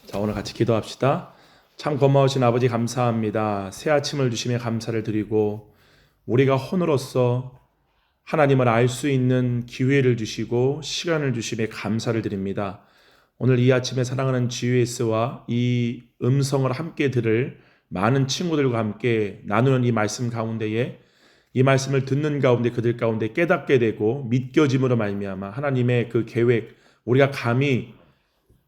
자, 오늘 같이 기도합시다. 참 고마우신 아버지 감사합니다. 새 아침을 주심에 감사를 드리고 우리가 혼으로서 하나님을 알 수 있는 기회를 주시고 시간을 주심에 감사를 드립니다. 오늘 이 아침에 사랑하는 GS와 이 음성을 함께 들을 많은 친구들과 함께 나누는 이 말씀 가운데에 이 말씀을 듣는 가운데 그들 가운데 깨닫게 되고 믿겨짐으로 말미암아 하나님의 그 계획, 우리가 감히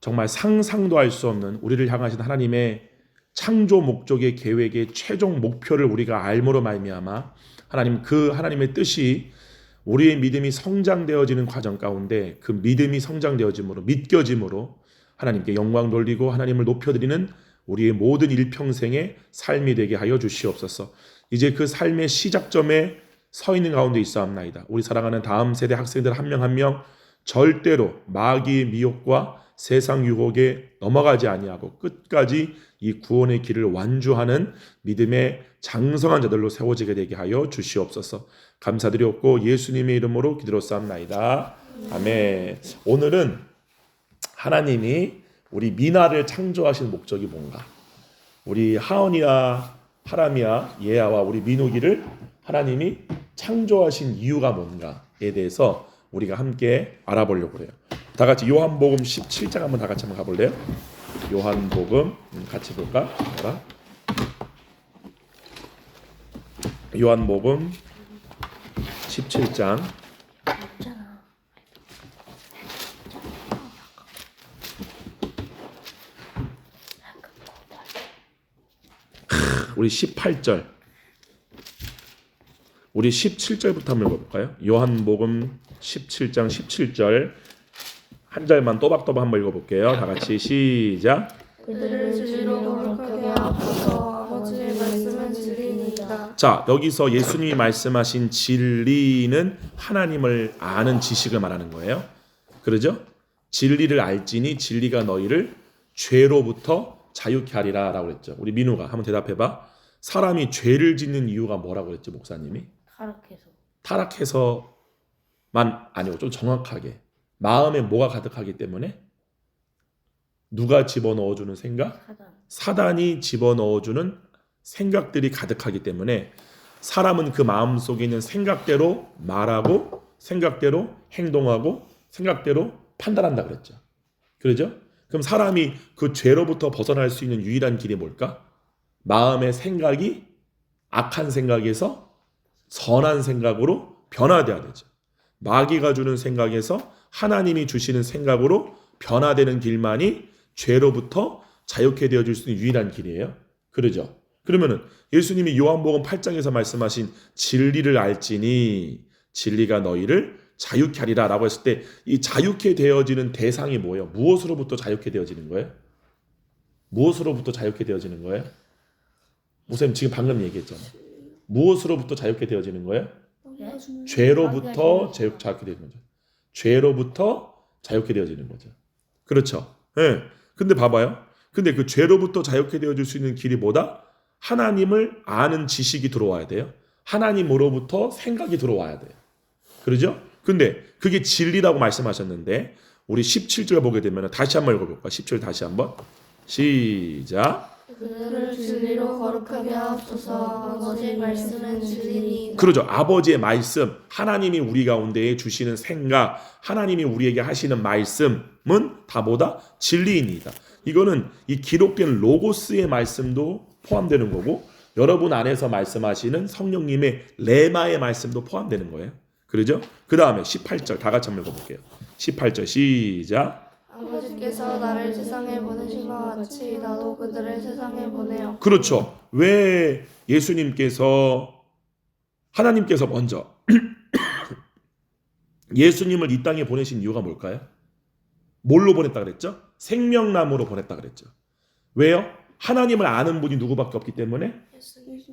정말 상상도 할 수 없는 우리를 향하신 하나님의 창조 목적의 계획의 최종 목표를 우리가 알므로 말미암아 하나님, 그 하나님의 뜻이 우리의 믿음이 성장되어지는 과정 가운데 그 믿음이 성장되어짐으로 믿겨짐으로 하나님께 영광 돌리고 하나님을 높여드리는 우리의 모든 일평생의 삶이 되게 하여 주시옵소서. 이제 그 삶의 시작점에 서 있는 가운데 있사옵나이다. 우리 사랑하는 다음 세대 학생들 한 명 한 명 절대로 마귀의 미혹과 세상 유혹에 넘어가지 아니하고 끝까지 이 구원의 길을 완주하는 믿음의 장성한 자들로 세워지게 되게 하여 주시옵소서. 감사드리옵고 예수님의 이름으로 기도로싸움나이다. 아멘. 오늘은 하나님이 우리 미나를 창조하신 목적이 뭔가, 우리 하은이와 하람이와 예아와 우리 민욱이를 하나님이 창조하신 이유가 뭔가에 대해서 우리가 함께 알아보려고 해요. 다 같이 요한복음 17장 한번 다 같이 한번 가볼래요? 요한복음 같이 볼까? 요한복음 17장 우리 18절 우리 17절부터 한번 읽어볼까요? 요한복음 17장 17절 한 절만 또박또박 한번 읽어볼게요. 다 같이 시작. 그들을 진리로 거룩하게 하옵소서. 아버지의 말씀은 진리니이다. 자, 여기서 예수님이 말씀하신 진리는 하나님을 아는 지식을 말하는 거예요. 그러죠? 진리를 알지니 진리가 너희를 죄로부터 자유케 하리라 라고 그랬죠. 우리 민우가 한번 대답해봐. 사람이 죄를 짓는 이유가 뭐라고 그랬죠, 목사님이? 타락해서만 아니고 좀 정확하게 마음에 뭐가 가득하기 때문에? 누가 집어넣어주는 생각? 사단이 집어넣어주는 생각들이 가득하기 때문에 사람은 그 마음속에 있는 생각대로 말하고 생각대로 행동하고 생각대로 판단한다 그랬죠. 그러죠? 그럼 사람이 그 죄로부터 벗어날 수 있는 유일한 길이 뭘까? 마음의 생각이 악한 생각에서 선한 생각으로 변화돼야 되죠. 마귀가 주는 생각에서 하나님이 주시는 생각으로 변화되는 길만이 죄로부터 자유케 되어질 수 있는 유일한 길이에요. 그러죠? 그러면은 예수님이 요한복음 8장에서 말씀하신 진리를 알지니 진리가 너희를 자유케 하리라 라고 했을 때 이 자유케 되어지는 대상이 뭐예요? 무엇으로부터 자유케 되어지는 거예요? 무엇으로부터 자유케 되어지는 거예요? 목사님 지금 방금 얘기했잖아요. 무엇으로부터 자유케 되어지는 거예요? 죄로부터 자유케 되는 거죠. 죄로부터 자유케 되어지는 거죠. 그렇죠? 네. 근데 봐봐요. 근데 그 죄로부터 자유케 되어질 수 있는 길이 뭐다? 하나님을 아는 지식이 들어와야 돼요. 하나님으로부터 생각이 들어와야 돼요. 그러죠? 근데 그게 진리라고 말씀하셨는데 우리 17절 보게 되면 다시 한번 읽어볼까? 17절 다시 한번 시작. 그들을 진리로 거룩하게 하옵소서. 아버지의 말씀은 진리니이다. 그러죠. 아버지의 말씀, 하나님이 우리 가운데에 주시는 생각, 하나님이 우리에게 하시는 말씀은 다 뭐다? 진리입니다. 이거는 이 기록된 로고스의 말씀도 포함되는 거고 여러분 안에서 말씀하시는 성령님의 레마의 말씀도 포함되는 거예요. 그러죠? 그 다음에 18절 다 같이 한번 읽어볼게요. 18절 시작. 아버지께서 나를 세상에 보내신 것 같이 나도 그들을 세상에 보내어. 그렇죠. 왜 하나님께서 먼저 예수님을 이 땅에 보내신 이유가 뭘까요? 뭘로 보냈다 그랬죠? 생명나무로 보냈다 그랬죠. 왜요? 하나님을 아는 분이 누구밖에 없기 때문에.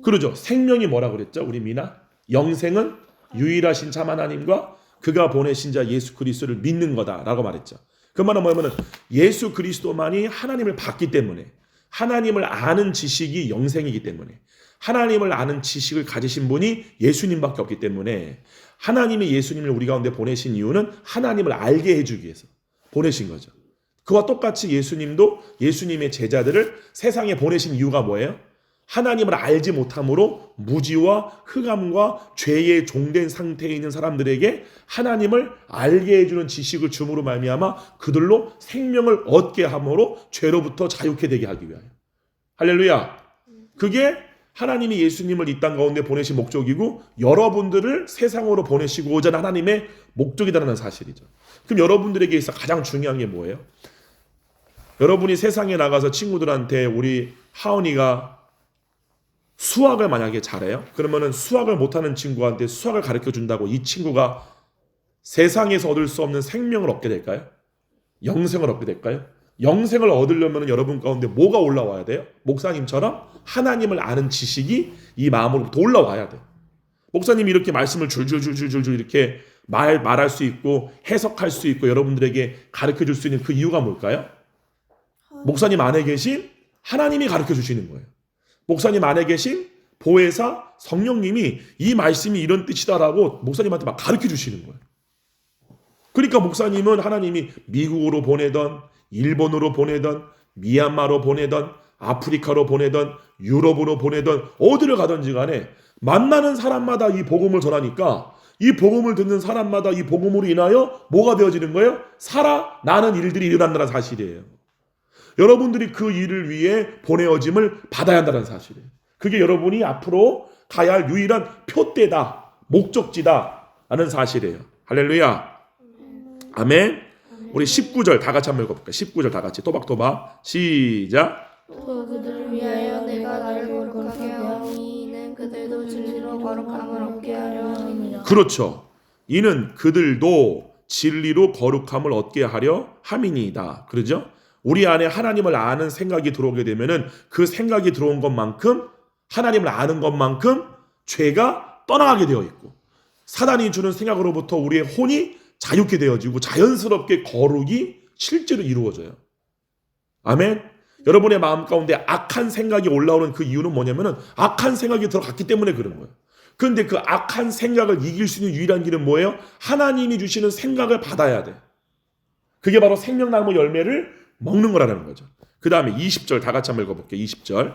그러죠. 생명이 뭐라고 그랬죠? 우리 미나? 영생은 유일하신 참 하나님과 그가 보내신 자 예수 그리스도를 믿는 거다라고 말했죠. 그 말은 뭐냐면 예수 그리스도만이 하나님을 봤기 때문에 하나님을 아는 지식이 영생이기 때문에 하나님을 아는 지식을 가지신 분이 예수님밖에 없기 때문에 하나님이 예수님을 우리 가운데 보내신 이유는 하나님을 알게 해주기 위해서 보내신 거죠. 그와 똑같이 예수님도 예수님의 제자들을 세상에 보내신 이유가 뭐예요? 하나님을 알지 못함으로 무지와 흑암과 죄의 종된 상태에 있는 사람들에게 하나님을 알게 해주는 지식을 줌으로 말미암아 그들로 생명을 얻게 함으로 죄로부터 자유케 되게 하기 위하여. 할렐루야. 그게 하나님이 예수님을 이 땅 가운데 보내신 목적이고 여러분들을 세상으로 보내시고자 하는 하나님의 목적이라는 사실이죠. 그럼 여러분들에게 있어 가장 중요한 게 뭐예요? 여러분이 세상에 나가서 친구들한테 우리 하은이가 수학을 만약에 잘해요? 그러면은 수학을 못하는 친구한테 수학을 가르쳐 준다고 이 친구가 세상에서 얻을 수 없는 생명을 얻게 될까요? 영생을 얻게 될까요? 영생을 얻으려면 여러분 가운데 뭐가 올라와야 돼요? 목사님처럼 하나님을 아는 지식이 이 마음으로부터 올라와야 돼요. 목사님이 이렇게 말씀을 줄줄줄줄줄 이렇게 말할 수 있고 해석할 수 있고 여러분들에게 가르쳐 줄 수 있는 그 이유가 뭘까요? 목사님 안에 계신 하나님이 가르쳐 주시는 거예요. 목사님 안에 계신 보혜사 성령님이 이 말씀이 이런 뜻이다라고 목사님한테 막 가르쳐 주시는 거예요. 그러니까 목사님은 하나님이 미국으로 보내던 일본으로 보내던 미얀마로 보내던 아프리카로 보내던 유럽으로 보내던 어디를 가든지 간에 만나는 사람마다 이 복음을 전하니까 이 복음을 듣는 사람마다 이 복음으로 인하여 뭐가 되어지는 거예요? 살아나는 일들이 일어난다는 사실이에요. 여러분들이 그 일을 위해 보내어짐을 받아야 한다는 사실이에요. 그게 여러분이 앞으로 가야 할 유일한 표대다, 목적지다 라는 사실이에요. 할렐루야. 아멘. 우리 19절 다 같이 한번 읽어볼까요? 19절 다 같이 또박또박 시작. 또 그들을 위하여 내가 나를 거룩하게 하오니 이는 그들도 진리로 거룩함을 얻게 하려 함이니라. 그렇죠. 이는 그들도 진리로 거룩함을 얻게 하려 함이니이다. 그러죠? 우리 안에 하나님을 아는 생각이 들어오게 되면은 그 생각이 들어온 것만큼 하나님을 아는 것만큼 죄가 떠나가게 되어 있고 사단이 주는 생각으로부터 우리의 혼이 자유케 되어지고 자연스럽게 거룩이 실제로 이루어져요. 아멘. 여러분의 마음 가운데 악한 생각이 올라오는 그 이유는 뭐냐면은 악한 생각이 들어갔기 때문에 그런 거예요. 그런데 그 악한 생각을 이길 수 있는 유일한 길은 뭐예요? 하나님이 주시는 생각을 받아야 돼. 그게 바로 생명나무 열매를 먹는 거라는 거죠. 그 다음에 20절 다 같이 한번 읽어볼게요. 20절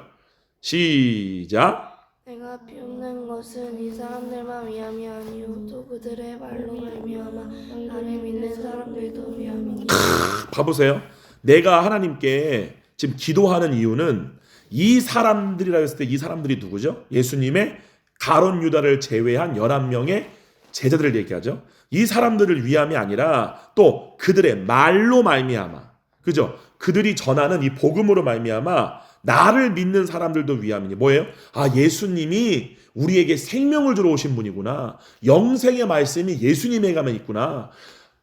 시작. 내가 비웃는 것은 이 사람들만 위함이 아니요 또 그들의 말로 말미암아 나를 믿는 사람들도 위함이니. 봐보세요. 내가 하나님께 지금 기도하는 이유는 이 사람들이라 했을 때 이 사람들이 누구죠? 예수님의 가룟 유다를 제외한 11명의 제자들을 얘기하죠. 이 사람들을 위함이 아니라 또 그들의 말로 말미암아, 그죠? 그들이 전하는 이 복음으로 말미암아 나를 믿는 사람들도 위함이니 뭐예요? 아, 예수님이 우리에게 생명을 주러 오신 분이구나. 영생의 말씀이 예수님에게만 있구나.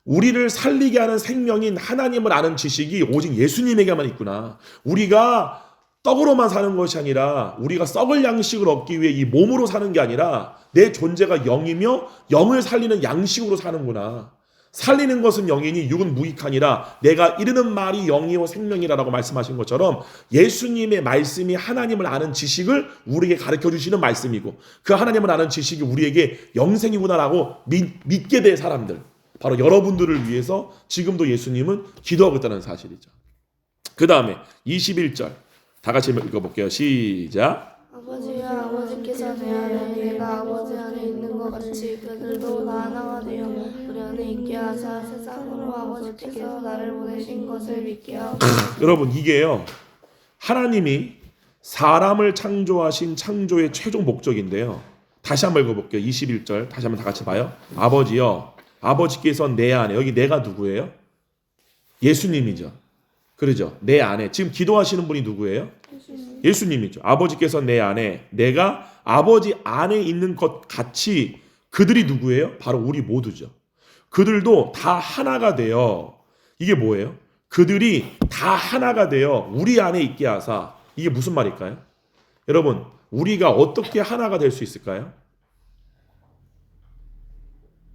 우리를 살리게 하는 생명인 하나님을 아는 지식이 오직 예수님에게만 있구나. 우리가 떡으로만 사는 것이 아니라 우리가 썩을 양식을 얻기 위해 이 몸으로 사는 게 아니라 내 존재가 영이며 영을 살리는 양식으로 사는구나. 살리는 것은 영이니 육은 무익하니라. 내가 이르는 말이 영이요 생명이라라고 말씀하신 것처럼 예수님의 말씀이 하나님을 아는 지식을 우리에게 가르쳐 주시는 말씀이고 그 하나님을 아는 지식이 우리에게 영생이구나라고 믿게 될 사람들, 바로 여러분들을 위해서 지금도 예수님은 기도하고 있다는 사실이죠. 그 다음에 21절 다 같이 읽어볼게요. 시작. 아버지여 아버지께서 내 안에 내가 아버지 안에 있는 것 같이 그들도 나 하나가 되어 우리 안에 있게 하사 세상으로 아버지께서 나를 보내신 것을 믿게 하고. 여러분 이게요 하나님이 사람을 창조하신 창조의 최종 목적인데요. 다시 한번 읽어볼게요. 21절 다시 한번 다 같이 봐요. 아버지여 아버지께서 내 안에, 여기 내가 누구예요? 예수님이죠. 그러죠. 내 안에 지금 기도하시는 분이 누구예요? 예수님이죠. 아버지께서 내 안에, 내가 아버지 안에 있는 것 같이 그들이 누구예요? 바로 우리 모두죠. 그들도 다 하나가 되어, 이게 뭐예요? 그들이 다 하나가 되어 우리 안에 있게 하사. 이게 무슨 말일까요? 여러분 우리가 어떻게 하나가 될 수 있을까요?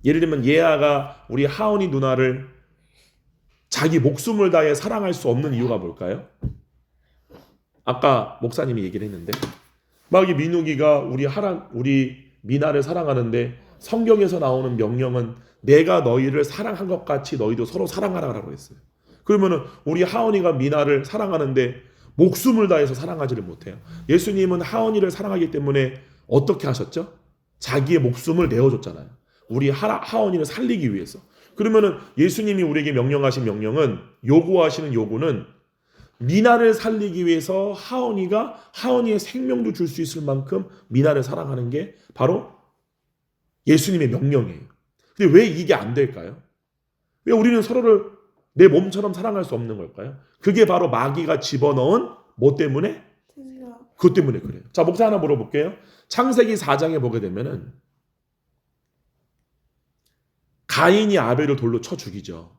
예를 들면 예아가 우리 하은이 누나를 자기 목숨을 다해 사랑할 수 없는 이유가 뭘까요? 아까 목사님이 얘기를 했는데 막 이 민욱이가 우리 미나를 사랑하는데 성경에서 나오는 명령은 내가 너희를 사랑한 것 같이 너희도 서로 사랑하라고 했어요. 그러면은 우리 하은이가 미나를 사랑하는데 목숨을 다해서 사랑하지를 못해요. 예수님은 하은이를 사랑하기 때문에 어떻게 하셨죠? 자기의 목숨을 내어줬잖아요. 우리 하은이를 살리기 위해서. 그러면은 예수님이 우리에게 명령하신 명령은, 요구하시는 요구는 미나를 살리기 위해서 하은이의 생명도 줄 수 있을 만큼 미나를 사랑하는 게 바로 예수님의 명령이에요. 근데 왜 이게 안 될까요? 왜 우리는 서로를 내 몸처럼 사랑할 수 없는 걸까요? 그게 바로 마귀가 집어넣은 뭐 때문에? 그것 때문에 그래요. 자, 목사 하나 물어볼게요. 창세기 4장에 보게 되면은 가인이 아벨을 돌로 쳐 죽이죠.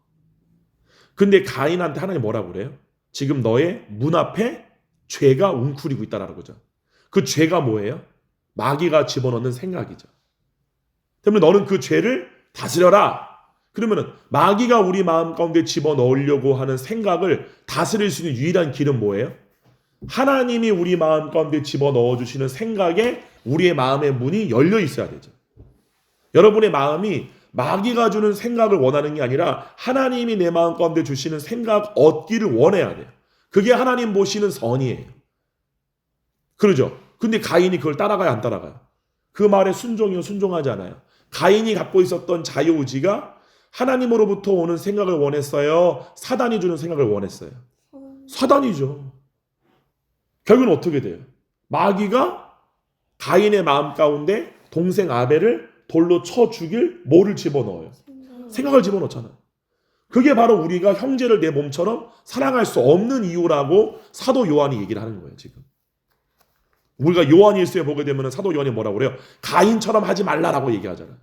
근데 가인한테 하나님 뭐라고 그래요? 지금 너의 문 앞에 죄가 웅크리고 있다라는 거죠. 그 죄가 뭐예요? 마귀가 집어넣는 생각이죠. 때문에 너는 그 죄를 다스려라. 그러면은 마귀가 우리 마음 가운데 집어넣으려고 하는 생각을 다스릴 수 있는 유일한 길은 뭐예요? 하나님이 우리 마음 가운데 집어넣어 주시는 생각에 우리의 마음의 문이 열려 있어야 되죠. 여러분의 마음이 마귀가 주는 생각을 원하는 게 아니라 하나님이 내 마음 가운데 주시는 생각 얻기를 원해야 돼요. 그게 하나님 보시는 선이에요. 그러죠? 근데 가인이 그걸 따라가요, 안 따라가요? 그 말에 순종이요, 순종하지 않아요? 가인이 갖고 있었던 자유의지가 하나님으로부터 오는 생각을 원했어요? 사단이 주는 생각을 원했어요? 사단이죠. 결국은 어떻게 돼요? 마귀가 가인의 마음 가운데 동생 아벨을 돌로 쳐 죽일 뭐를 집어넣어요? 생각을 집어넣잖아요. 그게 바로 우리가 형제를 내 몸처럼 사랑할 수 없는 이유라고 사도 요한이 얘기를 하는 거예요, 지금. 우리가 요한일서에 보게 되면 사도 요한이 뭐라고 그래요? 가인처럼 하지 말라라고 얘기하잖아요.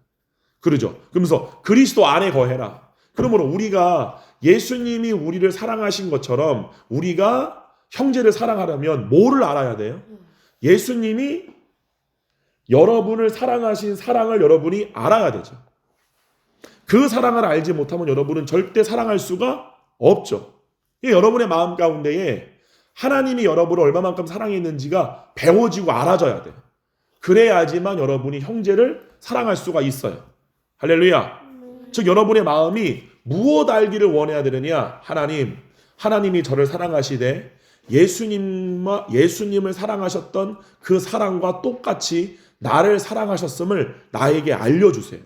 그러죠? 그러면서 그리스도 안에 거해라. 그러므로 우리가 예수님이 우리를 사랑하신 것처럼 우리가 형제를 사랑하려면 뭐를 알아야 돼요? 예수님이 여러분을 사랑하신 사랑을 여러분이 알아야 되죠. 그 사랑을 알지 못하면 여러분은 절대 사랑할 수가 없죠. 여러분의 마음 가운데에 하나님이 여러분을 얼마만큼 사랑했는지가 배워지고 알아져야 돼요. 그래야지만 여러분이 형제를 사랑할 수가 있어요. 할렐루야. 즉 여러분의 마음이 무엇 알기를 원해야 되느냐? 하나님이 저를 사랑하시되 예수님을 사랑하셨던 그 사랑과 똑같이 나를 사랑하셨음을 나에게 알려주세요.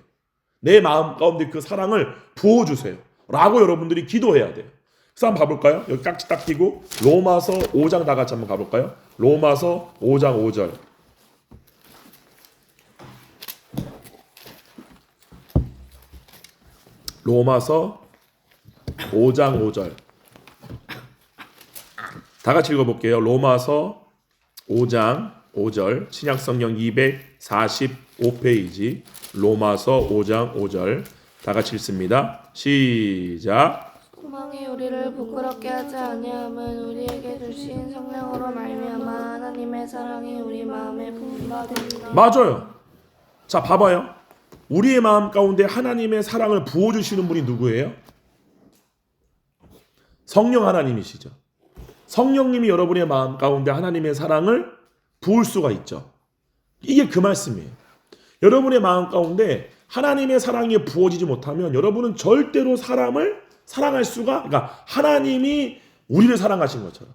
내 마음 가운데 그 사랑을 부어주세요. 라고 여러분들이 기도해야 돼요. 그래서 한번 가볼까요? 여기 깍지 딱 끼고 로마서 5장 다 같이 한번 가볼까요? 로마서 5장 5절. 로마서 5장 5절. 다 같이 읽어볼게요. 로마서 5장 5절. 신약성경 245페이지. 로마서 5장 5절. 다 같이 읽습니다. 시작. 소망이 우리를 부끄럽게 하지 아니함은 우리에게 주신 성령으로 말미암아 하나님의 사랑이 우리 마음에 부은 바 됩니다. 맞아요. 자, 봐봐요. 우리의 마음 가운데 하나님의 사랑을 부어주시는 분이 누구예요? 성령 하나님이시죠. 성령님이 여러분의 마음 가운데 하나님의 사랑을 부을 수가 있죠. 이게 그 말씀이에요. 여러분의 마음 가운데 하나님의 사랑이 부어지지 못하면 여러분은 절대로 사람을 사랑할 수가, 그러니까 하나님이 우리를 사랑하신 것처럼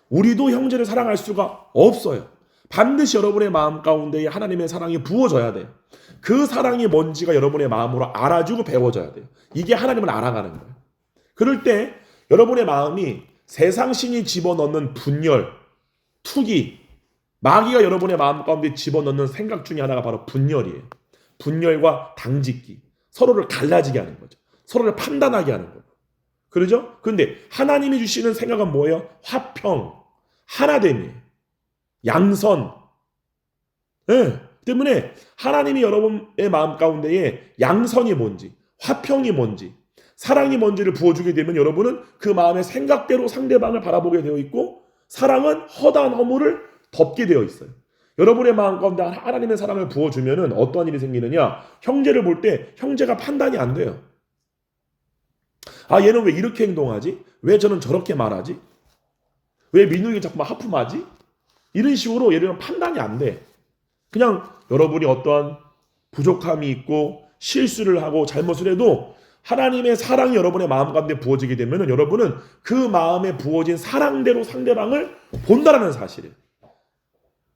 우리도 형제를 사랑할 수가 없어요. 반드시 여러분의 마음 가운데 하나님의 사랑이 부어져야 돼요. 그 사랑이 뭔지가 여러분의 마음으로 알아주고 배워져야 돼요. 이게 하나님을 알아가는 거예요. 그럴 때 여러분의 마음이 세상 신이 집어넣는 분열, 투기, 마귀가 여러분의 마음 가운데 집어넣는 생각 중에 하나가 바로 분열이에요. 분열과 당짓기, 서로를 갈라지게 하는 거죠. 서로를 판단하게 하는 거고. 그러죠? 그런데 하나님이 주시는 생각은 뭐예요? 화평, 하나됨이에요. 양선. 네. 때문에 하나님이 여러분의 마음 가운데에 양선이 뭔지, 화평이 뭔지, 사랑이 뭔지를 부어주게 되면 여러분은 그 마음의 생각대로 상대방을 바라보게 되어 있고 사랑은 허다한 허물을 덮게 되어 있어요. 여러분의 마음 가운데 하나님의 사랑을 부어주면 어떠한 일이 생기느냐? 형제를 볼 때 형제가 판단이 안 돼요. 아, 얘는 왜 이렇게 행동하지? 왜 저는 저렇게 말하지? 왜 민욱이 자꾸만 하품하지? 이런 식으로 예를 들면 판단이 안 돼. 그냥 여러분이 어떠한 부족함이 있고 실수를 하고 잘못을 해도 하나님의 사랑이 여러분의 마음 가운데 부어지게 되면 여러분은 그 마음에 부어진 사랑대로 상대방을 본다라는 사실이에요.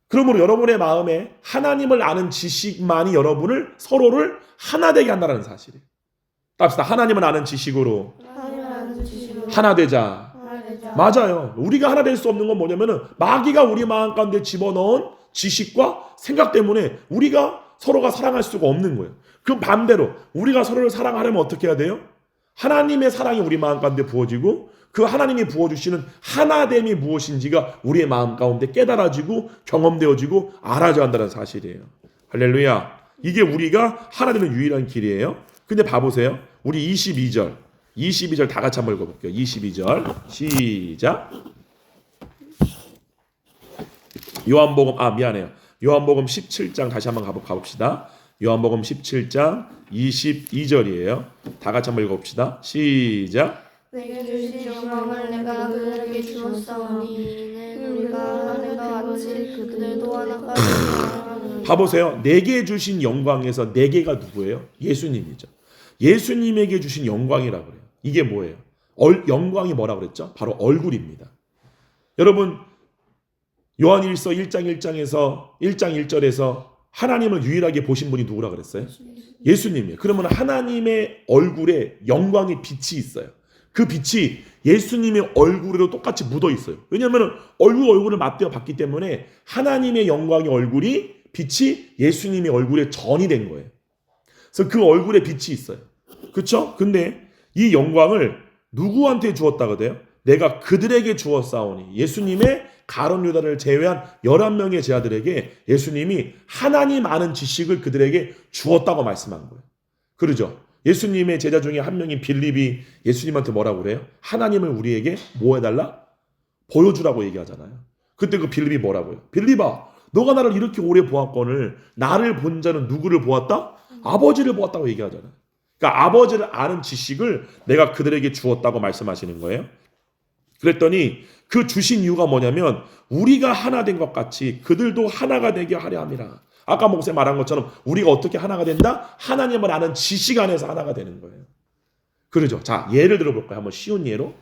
그러므로 여러분의 마음에 하나님을 아는 지식만이 여러분을 서로를 하나 되게 한다는 사실이에요. 답시다. 하나님을 아는 지식으로 하나님을 아는 지식으로 하나 되자. 하나 되자. 맞아요. 우리가 하나 될 수 없는 건 뭐냐면은 마귀가 우리 마음 가운데 집어넣은 지식과 생각 때문에 우리가 서로가 사랑할 수가 없는 거예요. 그 반대로 우리가 서로를 사랑하려면 어떻게 해야 돼요? 하나님의 사랑이 우리 마음 가운데 부어지고 그 하나님이 부어주시는 하나됨이 무엇인지가 우리의 마음 가운데 깨달아지고 경험되어지고 알아져야 한다는 사실이에요. 할렐루야. 이게 우리가 하나 되는 유일한 길이에요. 근데 봐보세요. 우리 22절 다 같이 한번 읽어볼게요. 22절 시작. 요한복음 17장 다시 한번 가봅시다. 요한복음 17장 22절이에요. 다 같이 한번 읽어봅시다. 시작. 내게 주신 영광을 내가 그들에게 주었사오니 이는 우리가 하나님과 같이 그들도 하나가 되리라. 봐보세요. 내게 주신 영광에서 내게가 누구예요? 예수님이죠. 예수님에게 주신 영광이라고 그래요. 이게 뭐예요? 영광이 뭐라고 그랬죠? 바로 얼굴입니다. 여러분 요한일서 1장 1절에서 하나님을 유일하게 보신 분이 누구라 그랬어요? 예수님이에요. 그러면 하나님의 얼굴에 영광의 빛이 있어요. 그 빛이 예수님의 얼굴에도 똑같이 묻어 있어요. 왜냐하면 얼굴을 맞대어 봤기 때문에 하나님의 영광의 얼굴이 빛이 예수님의 얼굴에 전이 된 거예요. 그래서 그 얼굴에 빛이 있어요. 그렇죠? 근데 이 영광을 누구한테 주었다 그래요? 내가 그들에게 주었사오니 예수님의 가룟 유다를 제외한 11명의 제자들에게 예수님이 하나님 아는 지식을 그들에게 주었다고 말씀한 거예요. 그러죠? 예수님의 제자 중에 한 명인 빌립이 예수님한테 뭐라고 그래요? 하나님을 우리에게 뭐 해달라? 보여주라고 얘기하잖아요. 그때 그 빌립이 뭐라고요? 빌립아, 너가 나를 이렇게 오래 보았거늘 나를 본 자는 누구를 보았다? 아버지를 보았다고 얘기하잖아요. 그러니까 아버지를 아는 지식을 내가 그들에게 주었다고 말씀하시는 거예요. 그랬더니 그 주신 이유가 뭐냐면 우리가 하나 된 것 같이 그들도 하나가 되게 하려 함이라. 아까 목사님 말한 것처럼 우리가 어떻게 하나가 된다? 하나님을 아는 지식 안에서 하나가 되는 거예요. 그러죠. 자, 예를 들어볼까요? 한번 쉬운 예로.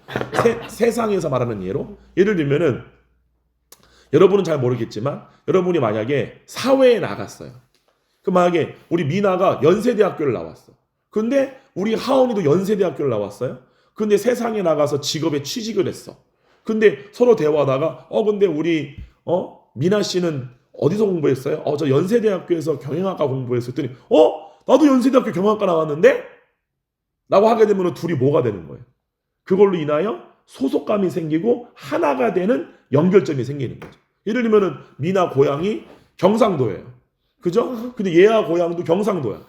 세상에서 말하는 예로. 예를 들면은 여러분은 잘 모르겠지만 여러분이 만약에 사회에 나갔어요. 그 만약에 우리 미나가 연세대학교를 나왔어. 근데 우리 하원이도 연세대학교를 나왔어요. 근데 세상에 나가서 직업에 취직을 했어. 근데 서로 대화하다가 근데 우리 미나 씨는 어디서 공부했어요? 저 연세대학교에서 경영학과 공부했어요. 했더니 나도 연세대학교 경영학과 나왔는데? 라고 하게 되면 둘이 뭐가 되는 거예요? 그걸로 인하여 소속감이 생기고 하나가 되는 연결점이 생기는 거죠. 예를 들면은 미나 고향이 경상도예요. 그죠? 근데 얘야 고향도 경상도야.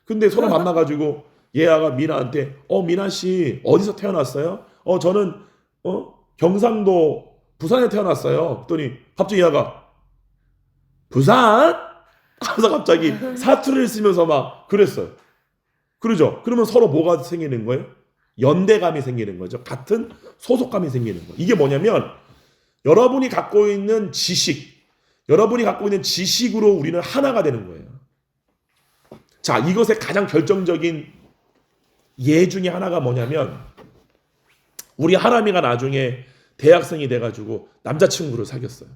근데 서로 만나가지고 얘야가 미나한테 미나 씨 어디서 태어났어요? 저는 경상도 부산에 태어났어요. 그랬더니 갑자기 얘가 부산? 하면서 갑자기 사투리를 쓰면서 막 그랬어요. 그러죠? 그러면 서로 뭐가 생기는 거예요? 연대감이 생기는 거죠. 같은 소속감이 생기는 거예요. 이게 뭐냐면 여러분이 갖고 있는 지식으로 우리는 하나가 되는 거예요. 자, 이것의 가장 결정적인 예 중에 하나가 뭐냐면 우리 하람이가 나중에 대학생이 돼가지고 남자친구를 사귀었어요.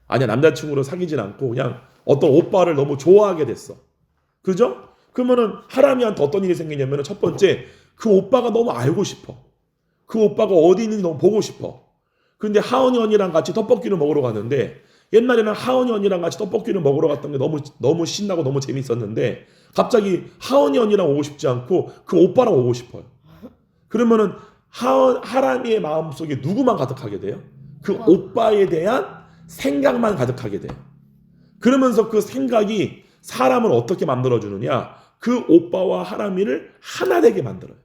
아니야, 남자친구를 사귀진 않고 그냥 어떤 오빠를 너무 좋아하게 됐어. 그죠? 그러면은 하람이한테 어떤 일이 생기냐면 첫 번째, 그 오빠가 너무 알고 싶어. 그 오빠가 어디 있는지 너무 보고 싶어. 근데 하은이 언니랑 같이 떡볶이를 먹으러 갔는데 옛날에는 하은이 언니랑 같이 떡볶이를 먹으러 갔던 게 너무 신나고 너무 재밌었는데 갑자기 하은이 언니랑 오고 싶지 않고 그 오빠랑 오고 싶어요. 그러면은 하람이의 마음속에 누구만 가득하게 돼요? 그 오빠에 대한 생각만 가득하게 돼요. 그러면서 그 생각이 사람을 어떻게 만들어주느냐? 그 오빠와 하람이를 하나 되게 만들어요.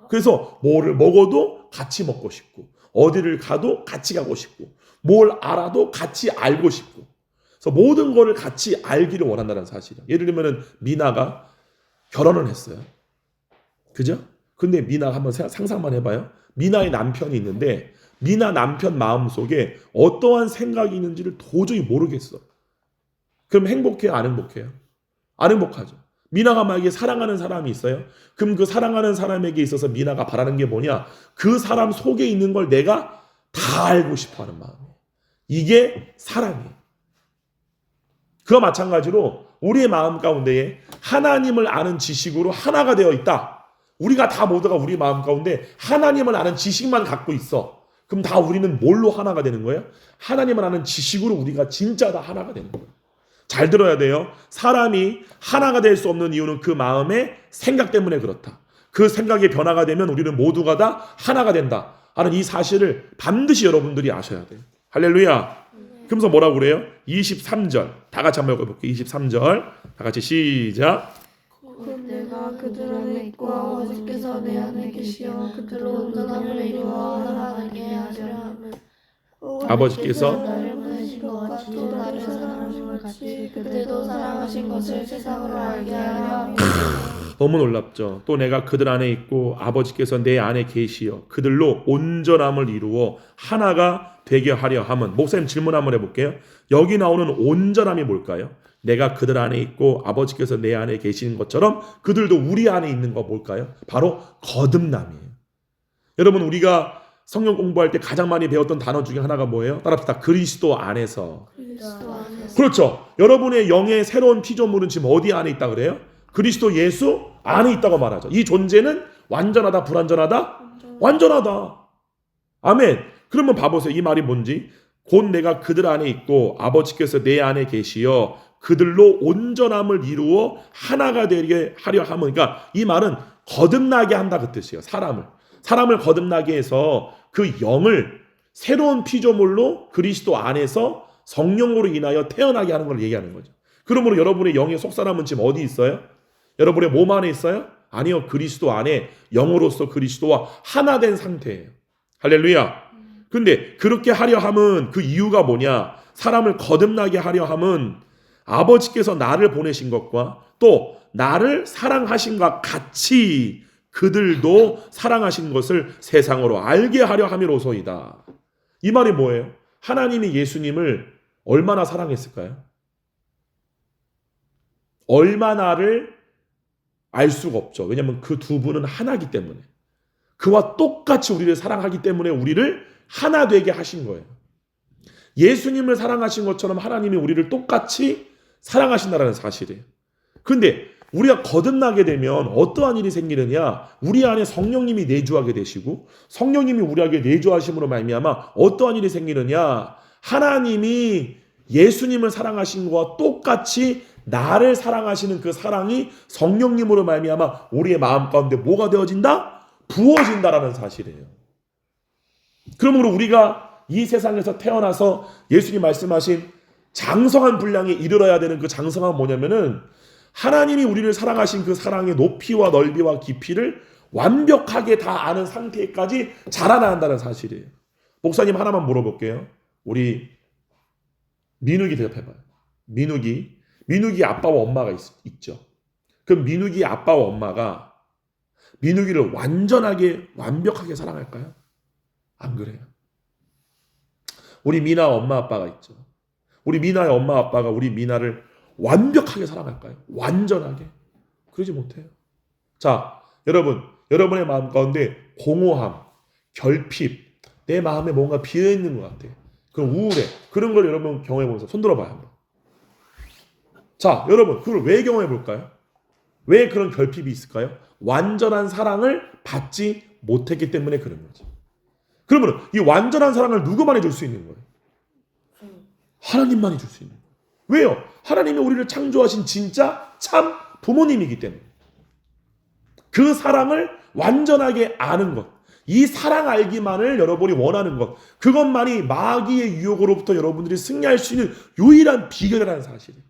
그래서 뭐를 먹어도 같이 먹고 싶고 어디를 가도 같이 가고 싶고 뭘 알아도 같이 알고 싶고 그래서 모든 거를 같이 알기를 원한다는 사실이에요. 예를 들면 미나가 결혼을 했어요. 그죠? 근데 미나가 한번 상상만 해봐요. 미나의 남편이 있는데 미나 남편 마음속에 어떠한 생각이 있는지를 도저히 모르겠어. 그럼 행복해요? 안 행복해요? 안 행복하죠. 미나가 만약에 사랑하는 사람이 있어요. 그럼 그 사랑하는 사람에게 있어서 미나가 바라는 게 뭐냐? 그 사람 속에 있는 걸 내가 다 알고 싶어하는 마음이에요. 이게 사랑이에요. 그와 마찬가지로 우리의 마음 가운데에 하나님을 아는 지식으로 하나가 되어 있다. 우리가 다 모두가 우리 마음 가운데 하나님을 아는 지식만 갖고 있어. 그럼 다 우리는 뭘로 하나가 되는 거예요? 하나님을 아는 지식으로 우리가 진짜 다 하나가 되는 거예요. 잘 들어야 돼요. 사람이 하나가 될 수 없는 이유는 그 마음의 생각 때문에 그렇다. 그 생각의 변화가 되면 우리는 모두가 다 하나가 된다 하는 이 사실을 반드시 여러분들이 아셔야 돼요. 할렐루야. 그러면서 뭐라고 그래요? 23절 다 같이 한번 읽어볼게요. 23절 다 같이 시작. 곧 내가 그들 안에 있고 아버지께서 내 안에 계시어 그들로 온전함을 이루어 하나가 되게 하시려 함은 아버지께서 나를 보내신 것과 또 나를 사랑하신 것 같이 그들도 사랑하신 것을 세상으로 알게 하려 함이라. 너무 놀랍죠. 또 내가 그들 안에 있고 아버지께서 내 안에 계시어 그들로 온전함을 이루어 하나가 되게 하려 함은. 목사님 질문 한번 해볼게요. 여기 나오는 온전함이 뭘까요? 내가 그들 안에 있고 아버지께서 내 안에 계시는 것처럼 그들도 우리 안에 있는 거 뭘까요? 바로 거듭남이에요. 여러분 우리가 성경 공부할 때 가장 많이 배웠던 단어 중에 하나가 뭐예요? 따라합시다. 그리스도 안에서. 그리스도 안에서 그렇죠. 여러분의 영의 새로운 피조물은 지금 어디 안에 있다 그래요? 그리스도 예수 안에 있다고 말하죠. 이 존재는 완전하다, 불완전하다? 완전하다. 아멘. 그러면 봐보세요. 이 말이 뭔지. 곧 내가 그들 안에 있고 아버지께서 내 안에 계시어 그들로 온전함을 이루어 하나가 되게 하려 함은. 그러니까 이 말은 거듭나게 한다 그 뜻이에요. 사람을 거듭나게 해서 그 영을 새로운 피조물로 그리스도 안에서 성령으로 인하여 태어나게 하는 걸 얘기하는 거죠. 그러므로 여러분의 영의 속사람은 지금 어디 있어요? 여러분의 몸 안에 있어요? 아니요. 그리스도 안에 영으로서 그리스도와 하나 된 상태예요. 할렐루야. 근데 그렇게 하려 함은 그 이유가 뭐냐? 사람을 거듭나게 하려 함은 아버지께서 나를 보내신 것과 또 나를 사랑하신 것과 같이 그들도 사랑하신 것을 세상으로 알게 하려 함이로소이다. 이 말이 뭐예요? 하나님이 예수님을 얼마나 사랑했을까요? 얼마나를 알 수가 없죠. 왜냐하면 그 두 분은 하나이기 때문에. 그와 똑같이 우리를 사랑하기 때문에 우리를 하나 되게 하신 거예요. 예수님을 사랑하신 것처럼 하나님이 우리를 똑같이 사랑하신다는 사실이에요. 근데 우리가 거듭나게 되면 어떠한 일이 생기느냐? 우리 안에 성령님이 내주하게 되시고 성령님이 우리에게 내주하심으로 말미암아 어떠한 일이 생기느냐? 하나님이 예수님을 사랑하신 것과 똑같이 나를 사랑하시는 그 사랑이 성령님으로 말미암아 우리의 마음 가운데 뭐가 되어진다? 부어진다라는 사실이에요. 그러므로 우리가 이 세상에서 태어나서 예수님 말씀하신 장성한 분량에 이르러야 되는 그 장성한 뭐냐면은 하나님이 우리를 사랑하신 그 사랑의 높이와 넓이와 깊이를 완벽하게 다 아는 상태까지 자라나야 한다는 사실이에요. 목사님 하나만 물어볼게요. 우리 민욱이 대답해봐요. 민욱이 아빠와 엄마가 있죠. 그럼 민욱이 아빠와 엄마가 민욱이를 완벽하게 사랑할까요? 안 그래요. 우리 미나 엄마 아빠가 있죠. 우리 미나의 엄마 아빠가 우리 미나를 완벽하게 사랑할까요? 완전하게? 그러지 못해요. 자, 여러분의 마음 가운데 공허함, 결핍, 내 마음에 뭔가 비어있는 것 같아요. 그럼 우울해. 그런 걸 여러분 경험해보면서 손 들어봐요. 한번. 자, 여러분 그걸 왜 경험해볼까요? 왜 그런 결핍이 있을까요? 완전한 사랑을 받지 못했기 때문에 그런 거죠. 그러면 이 완전한 사랑을 누구만이 줄 수 있는 거예요? 하나님만이 줄 수 있는 거예요. 왜요? 하나님이 우리를 창조하신 진짜 참 부모님이기 때문에. 그 사랑을 완전하게 아는 것, 이 사랑 알기만을 여러분이 원하는 것, 그것만이 마귀의 유혹으로부터 여러분들이 승리할 수 있는 유일한 비결이라는 사실이에요.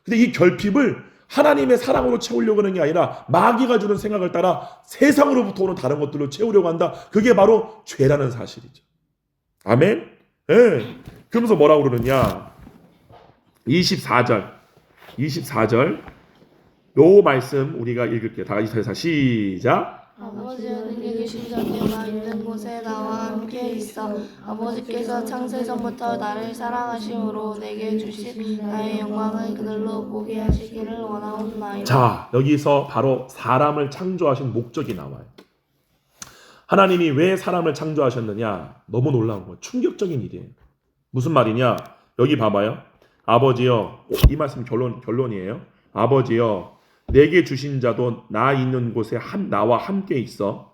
근데 이 결핍을 하나님의 사랑으로 채우려고 하는 게 아니라 마귀가 주는 생각을 따라 세상으로부터 오는 다른 것들로 채우려고 한다. 그게 바로 죄라는 사실이죠. 아멘? 네. 그러면서 뭐라고 그러느냐? 24절 요 말씀 우리가 읽을게요. 다 같이 해서 시작. 아버지는 내게 계신 자가 있는 곳에 나와 함께 있어 아버지께서 창세전부터 나를 사랑하심으로 내게 주신 나의 영광을 그들로 보게 하시기를 원하옵나이다. 자, 여기서 바로 사람을 창조하신 목적이 나와요. 하나님이 왜 사람을 창조하셨느냐? 너무 놀라운 거예요. 충격적인 일이에요. 무슨 말이냐? 여기 봐봐요. 아버지여, 이 말씀 결론이에요. 아버지여, 내게 주신 자도 나 있는 곳에 나와 함께 있어.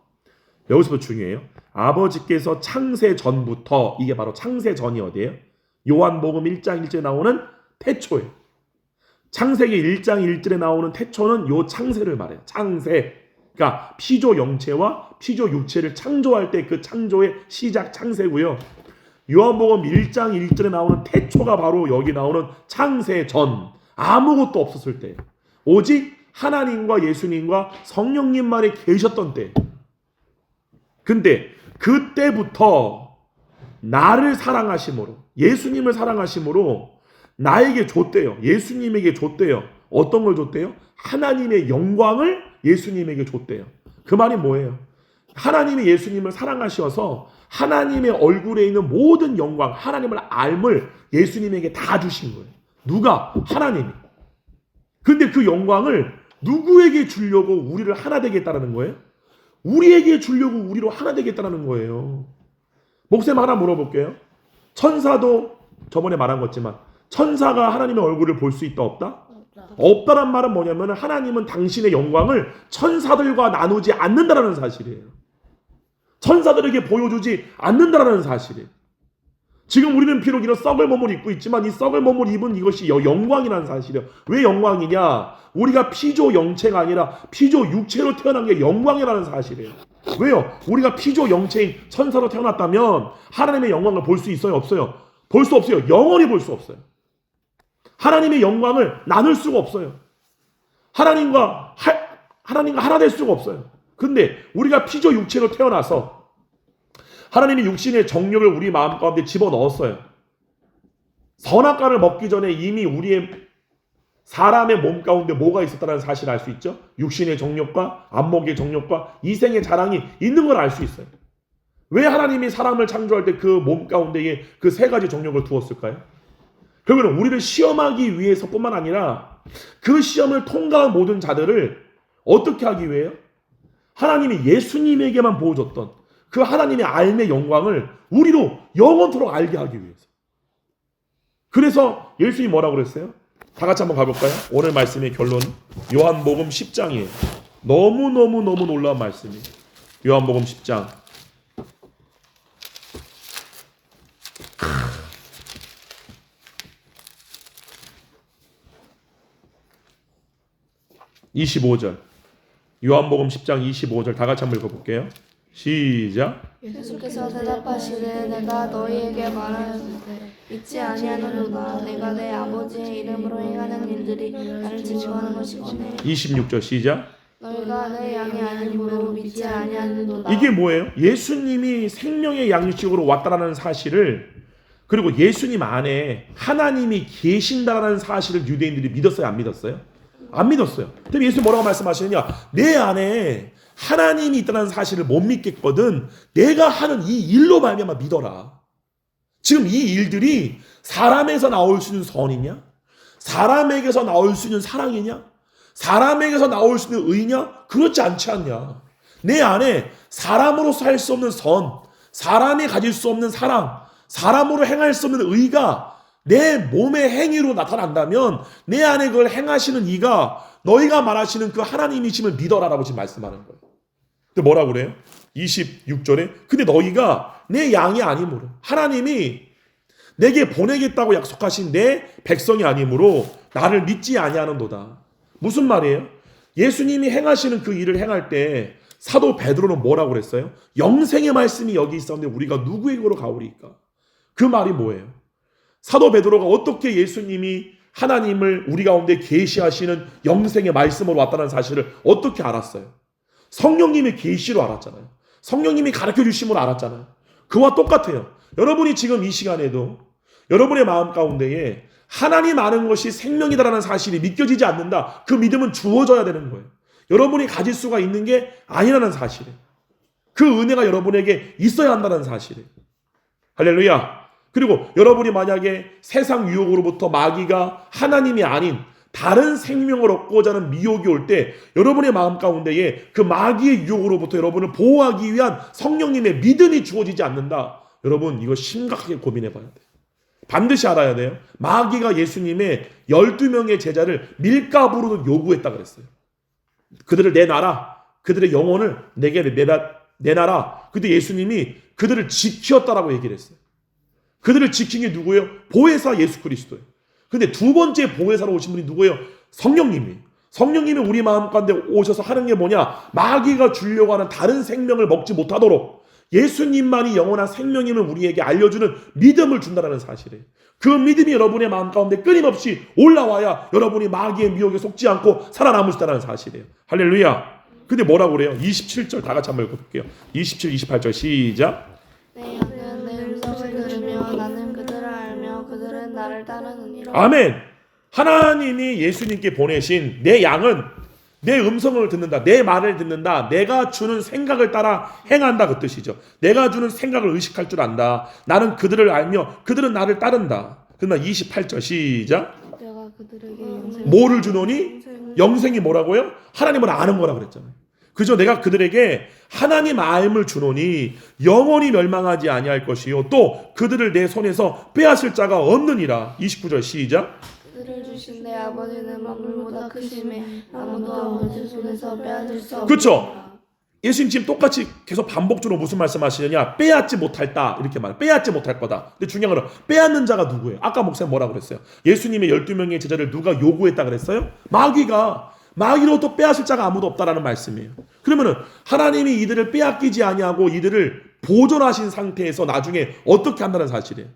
여기서도 중요해요. 아버지께서 창세 전부터, 이게 바로 창세 전이 어디예요? 요한복음 1장 1절에 나오는 태초예요. 창세기 1장 1절에 나오는 태초는 요 창세를 말해요. 창세. 그러니까 피조 영체와 피조 육체를 창조할 때 그 창조의 시작 창세고요. 요한복음 1장 1절에 나오는 태초가 바로 여기 나오는 창세 전. 아무것도 없었을 때. 오직 하나님과 예수님과 성령님만이 계셨던 때. 근데 그때부터 나를 사랑하심으로, 예수님을 사랑하심으로 나에게 줬대요. 예수님에게 줬대요. 어떤 걸 줬대요? 하나님의 영광을 예수님에게 줬대요. 그 말이 뭐예요? 하나님이 예수님을 사랑하셔서 하나님의 얼굴에 있는 모든 영광, 하나님을 알물 예수님에게 다 주신 거예요. 누가? 하나님이. 근데 그 영광을 누구에게 주려고 우리를 하나 되게 했다는 거예요? 우리에게 주려고 우리로 하나 되게 했다는 거예요. 목사님 하나 물어볼게요. 천사도 저번에 말한 것지만 천사가 하나님의 얼굴을 볼 수 있다 없다? 없다란 말은 뭐냐면 하나님은 당신의 영광을 천사들과 나누지 않는다라는 사실이에요. 천사들에게 보여주지 않는다라는 사실이에요. 지금 우리는 비록 이런 썩을 몸을 입고 있지만 이 썩을 몸을 입은 이것이 영광이라는 사실이에요. 왜 영광이냐? 우리가 피조 영체가 아니라 피조 육체로 태어난 게 영광이라는 사실이에요. 왜요? 우리가 피조 영체인 천사로 태어났다면 하나님의 영광을 볼 수 있어요? 없어요? 볼 수 없어요. 영원히 볼 수 없어요. 하나님의 영광을 나눌 수가 없어요. 하나님과 하나 될 수가 없어요. 근데 우리가 피조 육체로 태어나서 하나님이 육신의 정욕을 우리 마음 가운데 집어넣었어요. 선악과를 먹기 전에 이미 우리의 사람의 몸 가운데 뭐가 있었다는 사실을 알 수 있죠? 육신의 정욕과 안목의 정욕과 이생의 자랑이 있는 걸 알 수 있어요. 왜 하나님이 사람을 창조할 때 그 몸 가운데에 그 세 가지 정욕을 두었을까요? 결국은 우리를 시험하기 위해서뿐만 아니라 그 시험을 통과한 모든 자들을 어떻게 하기 위해요? 하나님이 예수님에게만 보여줬던 그 하나님의 알의 영광을 우리로 영원토록 알게 하기 위해서. 그래서 예수님이 뭐라고 그랬어요? 다 같이 한번 가볼까요? 오늘 말씀의 결론 요한복음 10장이에요. 너무너무 놀라운 말씀이에요. 요한복음 10장 25절. 요한복음 10장 25절 다 같이 한번 읽어볼게요. 시작. 예수께서 대답하시되 내가 너희에게 말하였으되 믿지 아니하느냐 내가 내 아버지의 이름으로 행하는 일들이 나를 증거하는 것이거늘 26절 시작. 너희가 내 양이 아니므로 믿지 아니하는도다. 이게 뭐예요? 예수님이 생명의 양식으로 왔다라는 사실을, 그리고 예수님 안에 하나님이 계신다라는 사실을 유대인들이 믿었어요? 안 믿었어요? 안 믿었어요. 근데 예수님 뭐라고 말씀하시느냐? 내 안에 하나님이 있다는 사실을 못 믿겠거든 내가 하는 이 일로 말미암아 믿어라. 지금 이 일들이 사람에서 나올 수 있는 선이냐? 사람에게서 나올 수 있는 사랑이냐? 사람에게서 나올 수 있는 의냐? 그렇지 않지 않냐? 내 안에 사람으로서 할 수 없는 선, 사람이 가질 수 없는 사랑, 사람으로 행할 수 없는 의가 내 몸의 행위로 나타난다면 내 안에 그걸 행하시는 이가 너희가 말하시는 그 하나님이심을 믿어라라고 지금 말씀하는 거예요. 근데 뭐라고 그래요? 26절에 근데 너희가 내 양이 아니므로, 하나님이 내게 보내겠다고 약속하신 내 백성이 아니므로 나를 믿지 아니하는도다. 무슨 말이에요? 예수님이 행하시는 그 일을 행할 때 사도 베드로는 뭐라고 그랬어요? 영생의 말씀이 여기 있었는데 우리가 누구에게로 가오리까? 그 말이 뭐예요? 사도 베드로가 어떻게 예수님이 하나님을 우리 가운데 계시하시는 영생의 말씀으로 왔다는 사실을 어떻게 알았어요? 성령님의 계시로 알았잖아요. 성령님이 가르쳐 주심으로 알았잖아요. 그와 똑같아요. 여러분이 지금 이 시간에도 여러분의 마음 가운데에 하나님 아는 것이 생명이다라는 사실이 믿겨지지 않는다. 그 믿음은 주어져야 되는 거예요. 여러분이 가질 수가 있는 게 아니라는 사실이에요. 그 은혜가 여러분에게 있어야 한다는 사실이에요. 할렐루야. 그리고 여러분이 만약에 세상 유혹으로부터 마귀가 하나님이 아닌 다른 생명을 얻고자 하는 미혹이 올 때 여러분의 마음 가운데에 그 마귀의 유혹으로부터 여러분을 보호하기 위한 성령님의 믿음이 주어지지 않는다. 여러분 이거 심각하게 고민해 봐야 돼요. 반드시 알아야 돼요. 마귀가 예수님의 12명의 제자를 밀가부로 요구했다 그랬어요. 그들을 내놔라. 그들의 영혼을 내게 내놔라. 근데 예수님이 그들을 지켰다라고 얘기를 했어요. 그들을 지킨 게 누구예요? 보혜사 예수 그리스도예요. 근데 두 번째 보혜사로 오신 분이 누구예요? 성령님이에요. 성령님이 우리 마음 가운데 오셔서 하는 게 뭐냐? 마귀가 주려고 하는 다른 생명을 먹지 못하도록 예수님만이 영원한 생명임을 우리에게 알려주는 믿음을 준다는 사실이에요. 그 믿음이 여러분의 마음 가운데 끊임없이 올라와야 여러분이 마귀의 미혹에 속지 않고 살아남을 수 있다는 사실이에요. 할렐루야. 근데 뭐라고 그래요? 27절 다 같이 한번 읽어볼게요. 27, 28절 시작. 내 양은 내 음성을 들으며 나는 그들을 알며 그들은 나를 따르느니라. 아멘. 하나님이 예수님께 보내신 내 양은 내 음성을 듣는다. 내 말을 듣는다. 내가 주는 생각을 따라 행한다 그 뜻이죠. 내가 주는 생각을 의식할 줄 안다. 나는 그들을 알며 그들은 나를 따른다. 그러나 28절 시작. 내가 그들에게 영생을 뭐를 주노니? 영생이 뭐라고요? 하나님을 아는 거라 그랬잖아요. 그죠? 내가 그들에게 하나님 알을 주노니 영원히 멸망하지 아니할 것이요 또 그들을 내 손에서 빼앗을 자가 없느니라. 29절 시작. 그들을 주신 내 아버지는 만물보다 크심에 아무도 아버지 손에서 빼앗을 수 없느니라. 그렇죠? 예수님 지금 똑같이 계속 반복적으로 무슨 말씀하시느냐? 빼앗지 못할다 이렇게 말해요. 빼앗지 못할 거다. 근데 중요한 건 빼앗는 자가 누구예요? 아까 목사님 뭐라고 그랬어요? 예수님의 12명의 제자를 누가 요구했다 그랬어요? 마귀로부터 빼앗을 자가 아무도 없다라는 말씀이에요. 그러면은 하나님이 이들을 빼앗기지 아니하고 이들을 보존하신 상태에서 나중에 어떻게 한다는 사실이에요.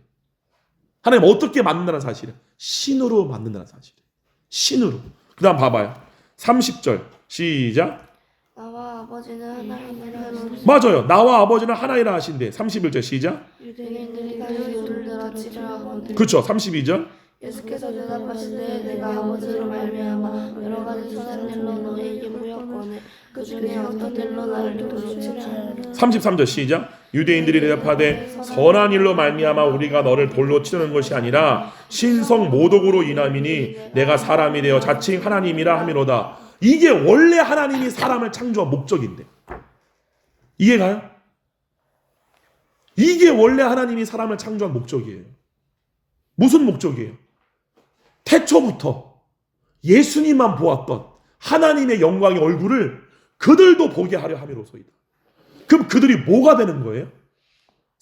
하나님 어떻게 만든다는 사실이에요. 신으로 만든다는 사실이에요. 신으로. 그 다음 봐봐요. 30절 시작. 나와 아버지는 하나이니라. 맞아요. 나와 아버지는 하나이라 하신대. 31절 시작. 유대인들이 다시 소리를 들어 치려하거든. 그렇죠. 32절. 예수께서 대답하시되 내가 아버지로 말미암아 여러 가지 선한 일로 너희에게 부였거늘 그 중에 어떤 일로 나를 도로 치려 하느냐. 33절 시작. 유대인들이 대답하되 선한 일로 말미암아 우리가 너를 돌로 치르는 것이 아니라 신성 모독으로 인함이니 내가 사람이 되어 자칭 하나님이라 하미로다. 이게 원래 하나님이 사람을 창조한 목적인데 이해가요? 이게 원래 하나님이 사람을 창조한 목적이에요. 무슨 목적이에요? 태초부터 예수님만 보았던 하나님의 영광의 얼굴을 그들도 보게 하려 함이로소이다. 그럼 그들이 뭐가 되는 거예요?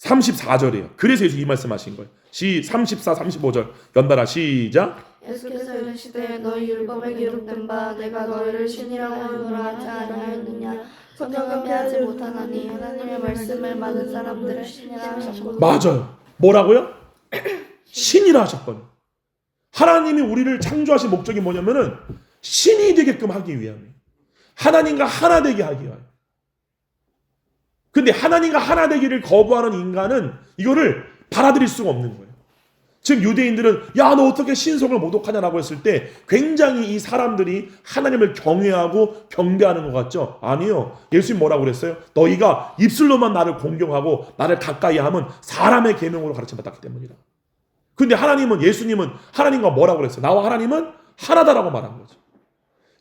34절이에요. 그래서 예수 이 말씀하신 거예요. 34, 35절 연달아 시작. 예수께서 이르시되 너희 율법에 기록된 바 내가 너희를 신이라고 하노라 하지 아니하였느냐. 성경은 빼앗지 못하나니 하나님의 말씀을 많은 사람들을 신이라 하셨고. 맞아요. 뭐라고요? 신이라 하셨거든요. 하나님이 우리를 창조하신 목적이 뭐냐면은 신이 되게끔 하기 위함이에요. 하나님과 하나 되게 하기 위하여. 근데 하나님과 하나 되기를 거부하는 인간은 이거를 받아들일 수가 없는 거예요. 지금 유대인들은 야 너 어떻게 신성을 모독하냐라고 했을 때 굉장히 이 사람들이 하나님을 경외하고 경배하는 것 같죠? 아니요. 예수님 뭐라고 그랬어요? 너희가 입술로만 나를 공경하고 나를 가까이 하면 사람의 계명으로 가르침받았기 때문이다. 근데 예수님은 하나님과 뭐라고 그랬어요? 나와 하나님은 하나다라고 말한 거죠.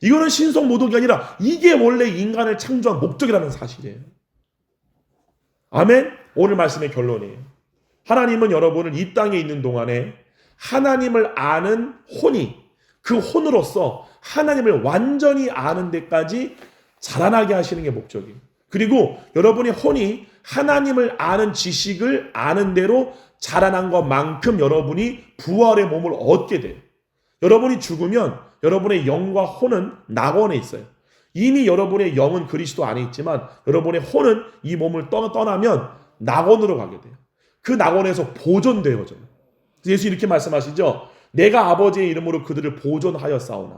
이거는 신성 모독이 아니라 이게 원래 인간을 창조한 목적이라는 사실이에요. 아멘? 오늘 말씀의 결론이에요. 하나님은 여러분을 이 땅에 있는 동안에 하나님을 아는 혼이 그 혼으로서 하나님을 완전히 아는 데까지 자라나게 하시는 게 목적이에요. 그리고 여러분의 혼이 하나님을 아는 지식을 아는 대로 자라난 것만큼 여러분이 부활의 몸을 얻게 돼요. 여러분이 죽으면 여러분의 영과 혼은 낙원에 있어요. 이미 여러분의 영은 그리스도 안에 있지만 여러분의 혼은 이 몸을 떠나면 낙원으로 가게 돼요. 그 낙원에서 보존되어져요. 예수 이렇게 말씀하시죠. 내가 아버지의 이름으로 그들을 보존하였사오니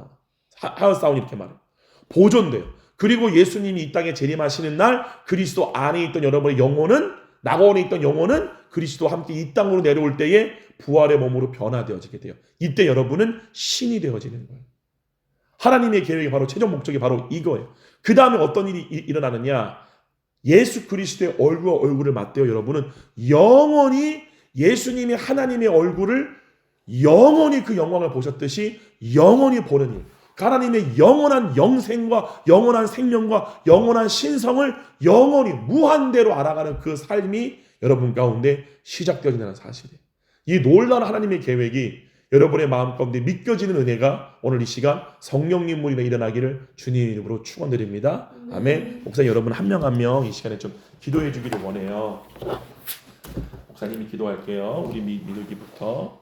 이렇게 말해요. 보존돼요. 그리고 예수님이 이 땅에 재림하시는 날 그리스도 안에 있던 여러분의 영혼은 낙원에 있던 영혼은 그리스도와 함께 이 땅으로 내려올 때에 부활의 몸으로 변화되어지게 돼요. 이때 여러분은 신이 되어지는 거예요. 하나님의 계획이 바로 최종 목적이 바로 이거예요. 그 다음에 어떤 일이 일어나느냐? 예수 그리스도의 얼굴과 얼굴을 맞대어 여러분은 영원히 예수님이 하나님의 얼굴을 영원히 그 영광을 보셨듯이 영원히 보는 일. 하나님의 영원한 영생과 영원한 생명과 영원한 신성을 영원히 무한대로 알아가는 그 삶이 여러분 가운데 시작되어진다는 사실이에요. 이 놀라운 하나님의 계획이 여러분의 마음 가운데 믿겨지는 은혜가 오늘 이 시간 성령님 물이나 일어나기를 주님의 이름으로 축원드립니다. 아멘. 목사님 여러분 한 명 한 명 이 시간에 좀 기도해 주기를 원해요. 목사님이 기도할게요. 우리 민욱이부터.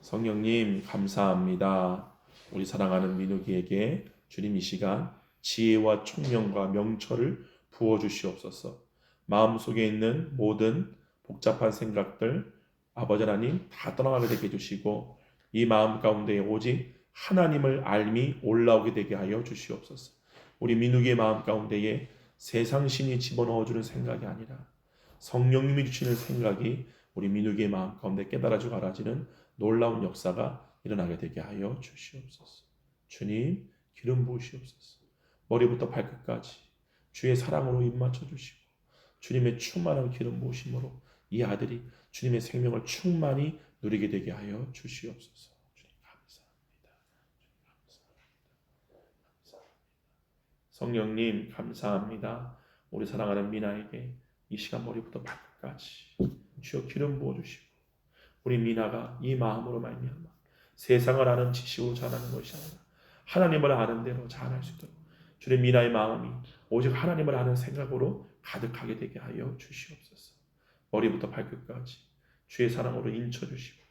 성령님 감사합니다. 우리 사랑하는 민욱이에게 주님 이 시간 지혜와 총명과 명철을 부어주시옵소서. 마음속에 있는 모든 복잡한 생각들 아버지 하나님 다 떠나가게 되게 해주시고 이 마음 가운데 오직 하나님을 알미 올라오게 되게 하여 주시옵소서. 우리 민욱이의 마음 가운데에 세상 신이 집어넣어주는 생각이 아니라 성령님이 주시는 생각이 우리 민욱이의 마음 가운데 깨달아지고 알아지는 놀라운 역사가 일어나게 되게 하여 주시옵소서. 주님 기름 부으시옵소서. 머리부터 발끝까지 주의 사랑으로 입맞춰 주시고 주님의 충만한 기름 부으심으로 이 아들이 주님의 생명을 충만히 누리게 되게 하여 주시옵소서. 주님 감사합니다. 성령님 감사합니다. 우리 사랑하는 미나에게 이 시간 머리부터 발끝까지 주여 기름 부어주시고 우리 미나가 이 마음으로 말미암아 세상을 아는 지식으로 자라는 것이 아니라 하나님을 아는 대로 자랄 수 있도록 주님 미나의 마음이 오직 하나님을 아는 생각으로 가득하게 되게 하여 주시옵소서. 머리부터 발끝까지 주의 사랑으로 인쳐주시고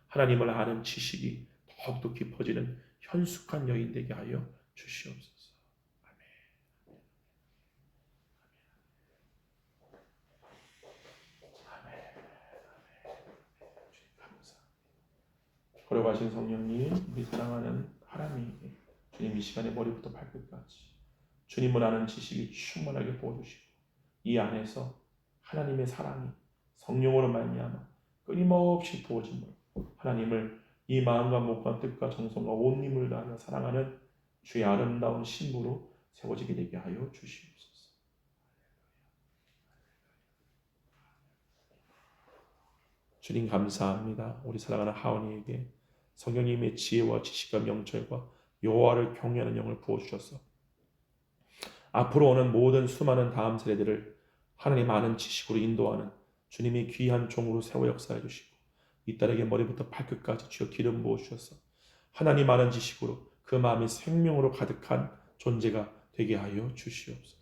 하나님을 아는 지식이 더욱더 깊어지는 현숙한 여인 되게 하여 주시옵소서. 걸어가신 성령님, 우리 사랑하는 하나님에게 주님 이 시간에 머리부터 발끝까지 주님을 아는 지식이 충만하게 부어주시고 이 안에서 하나님의 사랑이 성령으로 말미암아 끊임없이 부어짐으로 하나님을 이 마음과 목과 뜻과 정성과 온 힘을 다하여 사랑하는 주의 아름다운 신부로 세워지게 되게 하여 주시옵소서. 주님 감사합니다. 우리 사랑하는 하원이에게 성령님의 지혜와 지식과 명철과 여호와를 경외하는 영을 부어주셔서 앞으로 오는 모든 수많은 다음 세대들을 하나님 아는 지식으로 인도하는 주님의 귀한 종으로 세워 역사해 주시고 이 딸에게 머리부터 발끝까지 주여 기름 부어주셔서 하나님 아는 지식으로 그 마음이 생명으로 가득한 존재가 되게 하여 주시옵소서.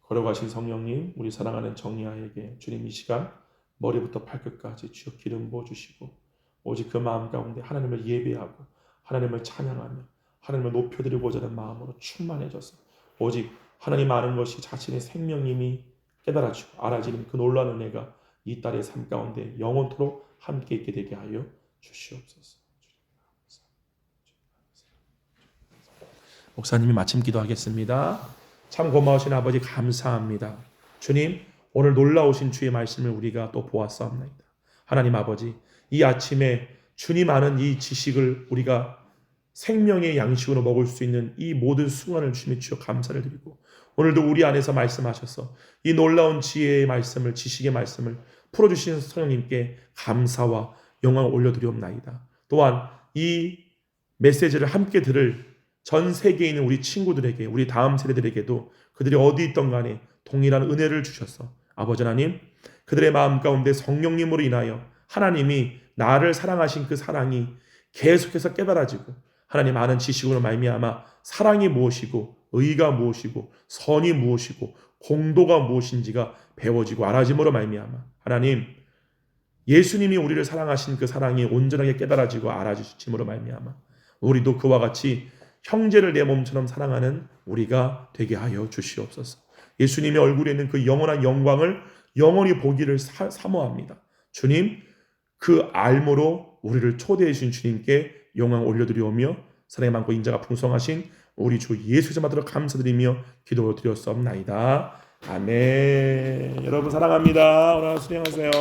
걸어가신 성령님, 우리 사랑하는 정리아에게 주님 이 시간 머리부터 발끝까지 주여 기름 부어주시고 오직 그 마음 가운데 하나님을 예배하고 하나님을 찬양하며 하나님을 높여드리고자 하는 마음으로 충만해져서 오직 하나님 아는 것이 자신의 생명임이 깨달아지고 알아지는 그 놀라운 은혜가 이 딸의 삶 가운데 영원토록 함께 있게 되게 하여 주시옵소서. 목사님이 마침 기도하겠습니다. 참 고마우신 아버지 감사합니다. 주님 오늘 놀라우신 주의 말씀을 우리가 또 보았사옵나이다. 하나님 아버지 이 아침에 주님 아는 이 지식을 우리가 생명의 양식으로 먹을 수 있는 이 모든 수완을 주님의 주여 감사를 드리고 오늘도 우리 안에서 말씀하셔서 이 놀라운 지혜의 말씀을 지식의 말씀을 풀어주시는 성령님께 감사와 영광을 올려드리옵나이다. 또한 이 메시지를 함께 들을 전 세계에 있는 우리 친구들에게 우리 다음 세대들에게도 그들이 어디 있던 간에 동일한 은혜를 주셔서 아버지 하나님 그들의 마음 가운데 성령님으로 인하여 하나님이 나를 사랑하신 그 사랑이 계속해서 깨달아지고 하나님 아는 지식으로 말미암아 사랑이 무엇이고 의가 무엇이고 선이 무엇이고 공도가 무엇인지가 배워지고 알아짐으로 말미암아 하나님 예수님이 우리를 사랑하신 그 사랑이 온전하게 깨달아지고 알아주심으로 말미암아 우리도 그와 같이 형제를 내 몸처럼 사랑하는 우리가 되게 하여 주시옵소서. 예수님의 얼굴에 있는 그 영원한 영광을 영원히 보기를 사모합니다. 주님 그 알므로 우리를 초대해 주신 주님께 영광 올려드리오며 사랑이 많고 인자가 풍성하신 우리 주 예수를 받들어 감사드리며 기도드렸사옵나이다. 아멘. 여러분 사랑합니다. 오늘 수행하세요.